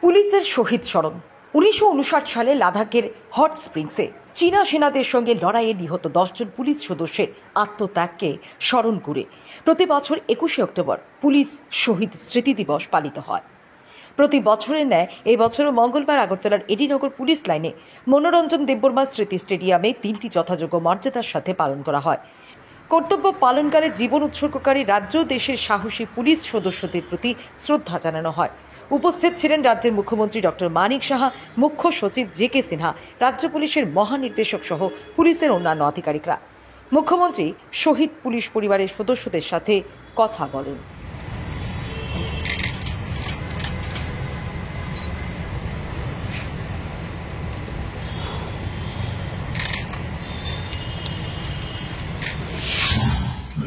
পুলিশের শহীদ স্মরণ। 1959 সালে লাদাখের হট স্প্রিংসে চীনা সেনাদের সঙ্গে লড়াইয়ে নিহত 10 জন পুলিশ সদস্যের আত্মত্যাগকে স্মরণ করে প্রতি বছর 21শে অক্টোবর পুলিশ শহীদ স্মৃতি দিবস পালিত হয়। প্রতি বছরের ন্যায় এই বছরও মঙ্গলবার আগরতলার এডিনগর পুলিশ লাইনে মনোরঞ্জন দেববর্মা স্মৃতি স্টেডিয়ামে দিনটি যথাযোগ্য মর্যাদার সাথে পালন করা হয়। কর্তব্য পালনকালে জীবন উৎসর্গকারী রাজ্য দেশের সাহসী পুলিশ সদস্যদের প্রতি শ্রদ্ধা জানানো হয়। উপস্থিত ছিলেন রাজ্যের মুখ্যমন্ত্রী ডক্টর মানিক সাহা, মুখ্য সচিব জে.কে. সিনহা, রাজ্য পুলিশের মহানির্দেশক সহ পুলিশের অন্যান্য আধিকারিকরা। মুখ্যমন্ত্রী শহীদ পুলিশ পরিবারের সদস্যদের সাথে কথা বলেন।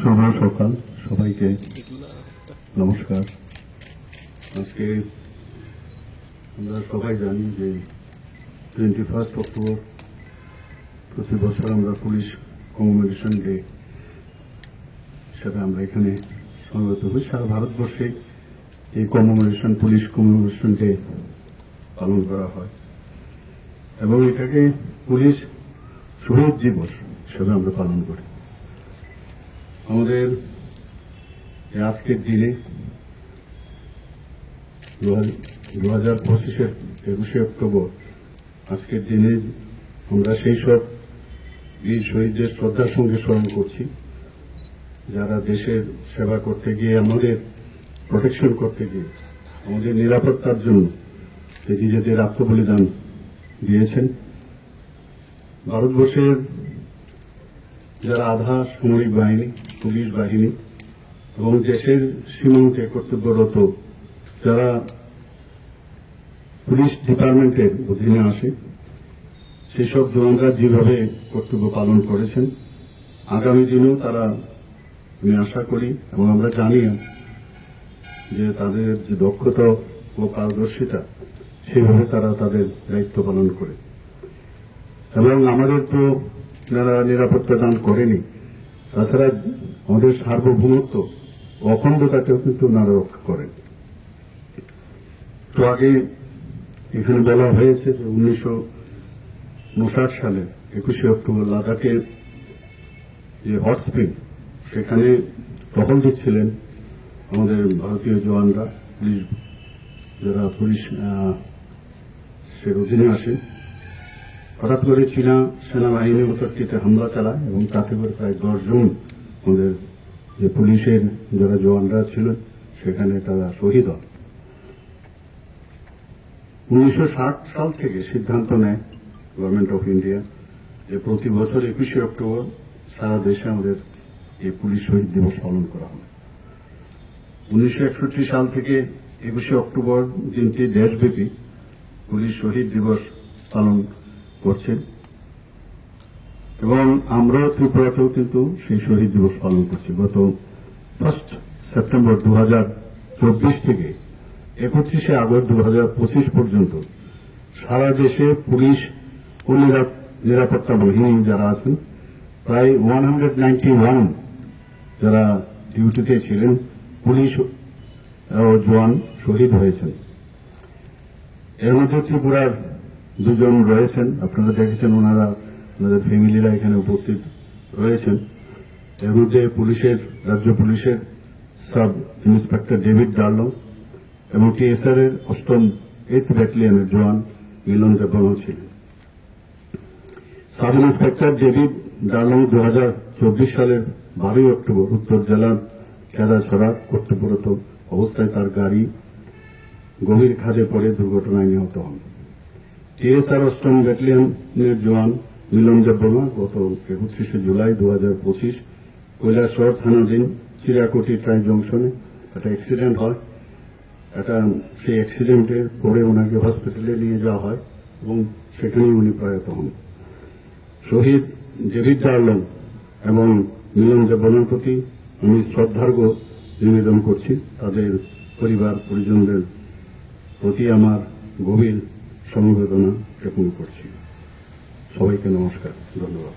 শুভ সকাল সবাইকে, নমস্কার। আজকে আমরা সবাই জানি যে 21 অক্টোবর প্রতি বছর আমরা পুলিশ কমেমোরেশন ডে হিসাবে আমরা এখানে সমবেত হই। সারা ভারতবর্ষে এই পুলিশ কমেমোরেশন ডে পালন করা হয় এবং এটাকে পুলিশ শহীদ দিবস হিসেবে আমরা পালন করি। আমাদের আজকের দিনে 2025-এর 21শে অক্টোবর আজকের দিনে আমরা সেই সব বীর শহীদদের শ্রদ্ধার সঙ্গে স্মরণ করছি যারা দেশের সেবা করতে গিয়ে, আমাদের প্রোটেকশন করতে গিয়ে, আমাদের নিরাপত্তার জন্য নিজেদের আত্মবলিদান দিয়েছেন। ভারতবর্ষের যারা আধা সামরিক বাহিনী, পুলিশ বাহিনী এবং দেশের সীমান্তে কর্তব্যরত যারা পুলিশ ডিপার্টমেন্টের অধীনে আসে, সেই সব জওয়ানরা যেভাবে কর্তব্য পালন করেছেন, আগামী দিনেও তারা, আমি আশা করি এবং আমরা জানি যে তাদের যে দক্ষতা ও পারদর্শিতা, সেইভাবে তারা তাদের দায়িত্ব পালন করে। এবং আমাদের তো যারা নিরাপত্তা দান করেনি, তাছাড়া আমাদের সার্বভৌমত্ব অখণ্ডতাকেও কিন্তু ওনারা রক্ষা করেন। তো আগে এখানে বলা হয়েছে যে 1959 সালে 21শে অক্টোবর লাদাখের যে হট স্প্রিং, সেখানে টহল দিচ্ছিলেন আমাদের ভারতীয় জওয়ানরা, যারা পুলিশের অধীনে আসে। হঠাৎ করে চীনা সেনাবাহিনীর উপরটিতে হামলা চালায় এবং তাতে করে প্রায় 10 জন আমাদের যে পুলিশের যারা জওয়ানরা ছিলেন সেখানে তারা শহীদ হন। 1960 সাল থেকে সিদ্ধান্ত নেয় গভর্নমেন্ট অফ ইন্ডিয়া যে প্রতি বছর 21শে অক্টোবর সারা দেশে আমাদের এই পুলিশ শহীদ দিবস পালন করা হবে। 1961 সাল থেকে 21শে অক্টোবর দিনটি দেশব্যাপী পুলিশ শহীদ দিবস পালন করছেন এবং আমরাও ত্রিপুরাতেও কিন্তু সেই শহীদ দিবস পালন করছি। গত 1 সেপ্টেম্বর 2024 থেকে 31শে আগস্ট 2025 পর্যন্ত সারা দেশে পুলিশ ও নিরাপত্তা বাহিনী যারা আছেন, প্রায় 191 যারা ডিউটিতে ছিলেন, পুলিশ ও জওয়ান শহীদ হয়েছেন। এর মধ্যে ত্রিপুরার 2 জন রয়েছেন, আপনারা দেখেছেন, ওনারা ওনাদের ফ্যামিলিরা এখানে উপস্থিত রয়েছেন। এর মধ্যে রাজ্য পুলিশের সাব ইন্সপেক্টর ডেভিড ডার্লং এবং টিএসআর এর 8ম ব্যাটালিয়নের জওয়ান মিলন দেববর্মা ছিলেন। সাব ইন্সপেক্টর ডেভিড ডার্লং 2024 সালের 12 অক্টোবর উত্তর জেলার কেদাছড়া কর্তব্যরত অবস্থায় তার গাড়ি গভীর খাদে পড়ে দুর্ঘটনায় নিহত হন। টিএসআর 8ম ব্যাটালিয়নের জওয়ান মিলন দেববর্মা গত 31শে জুলাই 2025 কৈলাসহর থানাধীন চিরাকুটি ট্রাই জংশনে একটা অ্যাক্সিডেন্ট হয়। সেই অ্যাক্সিডেন্টে পরে ওনাকে হসপিটালে নিয়ে যাওয়া হয় এবং সেখানেই উনি প্রয়াত হন। শহীদ ডেভিড ডার্লং এবং মিলন দেববর্মার প্রতি আমি শ্রদ্ধার্ঘ্য নিবেদন করছি। তাদের পরিবার পরিজনদের প্রতি আমার গভীর সমবেদনা জ্ঞাপন করছি। সবাইকে নমস্কার, ধন্যবাদ।